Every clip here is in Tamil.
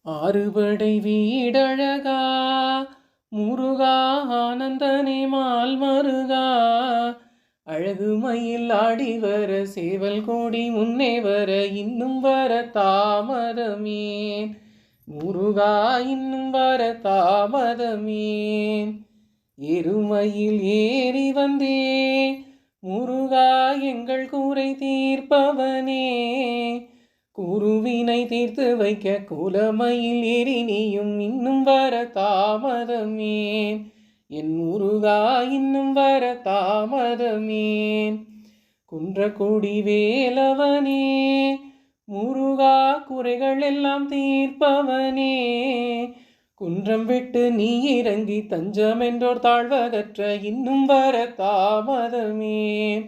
ஆறுபடை வீடழகா முருகா ஆனந்தனே மால் மருகா அழகு மயில் ஆடி வர சேவல் கோடி முன்னே வர இன்னும் வர தாமதமேன் முருகா இன்னும் வர தாமதமேன் எருமையில் ஏறி வந்தே முருகா எங்கள் கூரை தீர்ப்பவனே குருவினை தீர்த்து வைக்க குலமையில் ஏறி நீயும் இன்னும் வர தாமதமேன் என் முருகா இன்னும் வர தாமதமேன் குன்றக்குடி வேலவனே முருகா குறைகள் எல்லாம் தீர்ப்பவனே குன்றம் விட்டு நீ இறங்கி தஞ்சம் என்றோர் தாழ்வகற்ற இன்னும் வர தாமதமேன்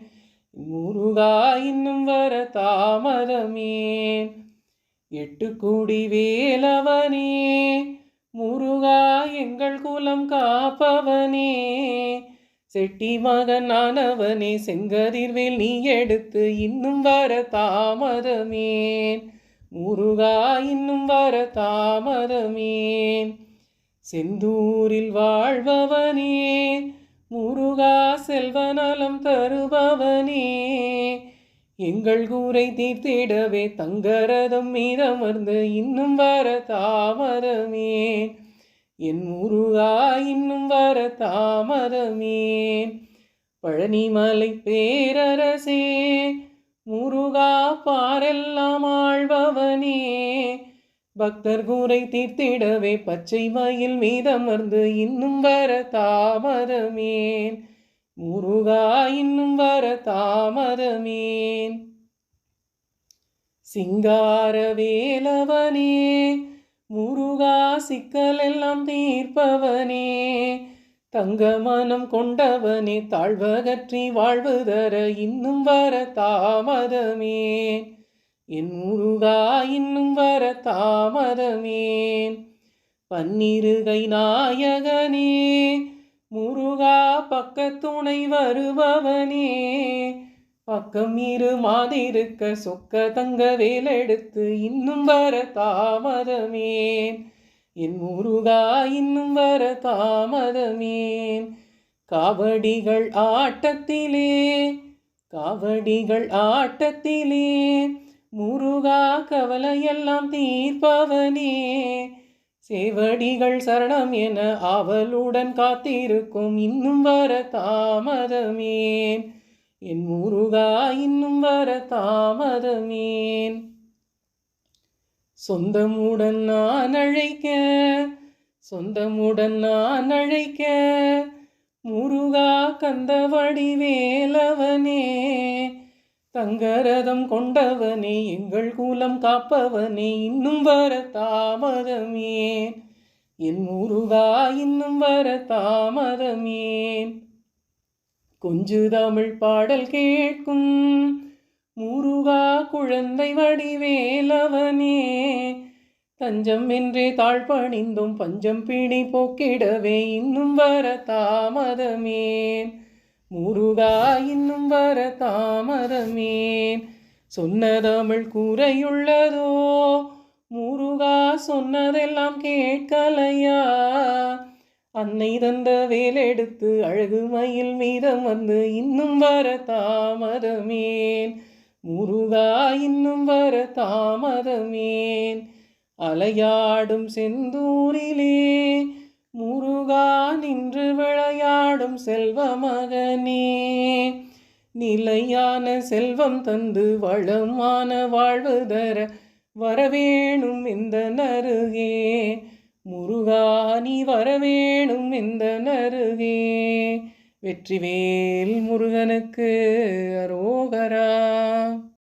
முருகா இன்னும் வர தாமதமேன் எட்டு கூடி வேலவனே முருகா எங்கள் குலம் காப்பவனே செட்டி மகன் ஆனவனே செங்கதிர்வேல் நீ எடுத்து இன்னும் வர தாமதமேன் முருகா இன்னும் வர தாமதமேன் செந்தூரில் வாழ்பவனே முருகா செல்வநலம் தருபவனே எங்கள் கூரை தீர்த்திடவே தங்கரதம் மீதமர்ந்து இன்னும் வர தாமதமேன் என் முருகா இன்னும் வர தாமதமேன் பழனிமலை பேரரசே முருகா பாரெல்லாம் ஆழ்பவனே பக்தர் கூரை தீர்த்திடவே பச்சை மயில் மீதமர்ந்து இன்னும் வர தாமதமேன் முருகா இன்னும் வர தாமதமேன் சிங்கார வேலவனே முருகா சிக்கல் எல்லாம் தீர்ப்பவனே தங்க மனம் கொண்டவனே தாழ்வகற்றி வாழ்வு தர இன்னும் வர தாமதமேன் என் முருகா இன்னும் வர தாமதமேன் பன்னிருகை நாயகனே முருகா பக்கத்துணை வருபவனே பக்கம் இரு மாதிருக்க சொக்க தங்க வேலெடுத்து இன்னும் வர தாமதமேன் என் முருகா இன்னும் வர தாமதமேன் காவடிகள் ஆட்டத்திலே முருகா கவலையெல்லாம் தீர்ப்பவனே சேவடிகள் சரணம் என ஆவலுடன் காத்திருக்கும் இன்னும் வர தாமதமேன் என் முருகா இன்னும் வர தாமதமேன் சொந்தமுடன் நான் அழைக்க முருகா கந்தவடி வேலவனே தங்கரதம் கொண்டவனே எங்கள் கூலம் காப்பவனே இன்னும் வர தாமதமேன் என் முருகா இன்னும் வர தாமதமேன் கொஞ்சு தமிழ் பாடல் கேட்கும் முருகா குழந்தை வடிவேலவனே தஞ்சம் என்றே தாழ்பணிந்தும் பஞ்சம் பிடி போக்கிடவே இன்னும் வர தாமதமேன் முருகா இன்னும் வர தாமதமேன் சொன்ன தமிழ் கூரையுள்ளதோ முருகா சொன்னதெல்லாம் கேட்கலையா அன்னை தந்த வேலெடுத்து அழகு மயில் மீதம் வந்து இன்னும் வர தாமதமேன் முருகா இன்னும் வர தாமதமேன் அலையாடும் செந்தூரிலே முருகா நின்று விளையாடும் செல்வ மகனே நிலையான செல்வம் தந்து வளமான வாழ்வு தர வரவேணும் இந்த நருகே முருகா நீ வரவேணும் இந்த நருகே வெற்றிவேல் முருகனுக்கு அரோகரா.